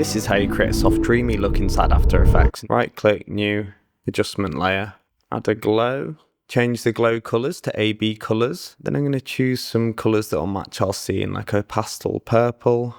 This is how you create a soft dreamy look inside After Effects. Right click, new, adjustment layer, add a glow, change the glow colors to AB colors. Then I'm going to choose some colors that will match our scene, like a pastel purple,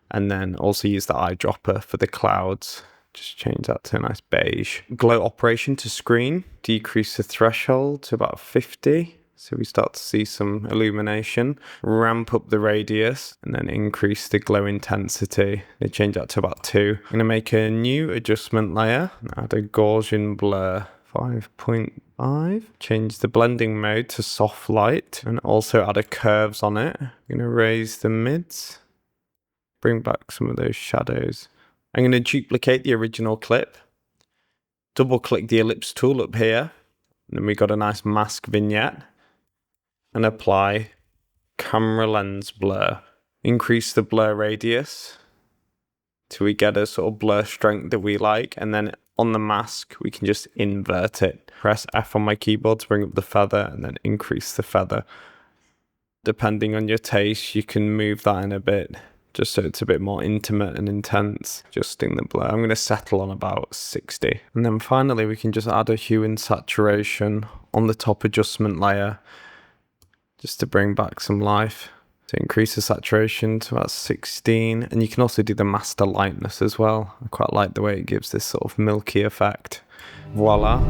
and then also use the eyedropper for the clouds. Just change that to a nice beige. Glow operation to screen, decrease the threshold to about 50. So we start to see some illumination. Ramp up the radius and then increase the glow intensity. They change that to about 2. I'm gonna make a new adjustment layer, add a Gaussian blur 5.5. Change the blending mode to soft light and also add a curves on it. I'm gonna raise the mids, bring back some of those shadows. I'm going to duplicate the original clip, double click the ellipse tool up here, and then we got a nice mask vignette, and apply camera lens blur. Increase the blur radius till we get a sort of blur strength that we like, and then on the mask we can just invert it. Press F on my keyboard to bring up the feather and then increase the feather. Depending on your taste, you can move that in a bit, just so it's a bit more intimate and intense. Adjusting the blur. I'm going to settle on about 60. And then finally, we can just add a hue and saturation on the top adjustment layer, just to bring back some life. To increase the saturation to about 16. And you can also do the master lightness as well. I quite like the way it gives this sort of milky effect. Voila.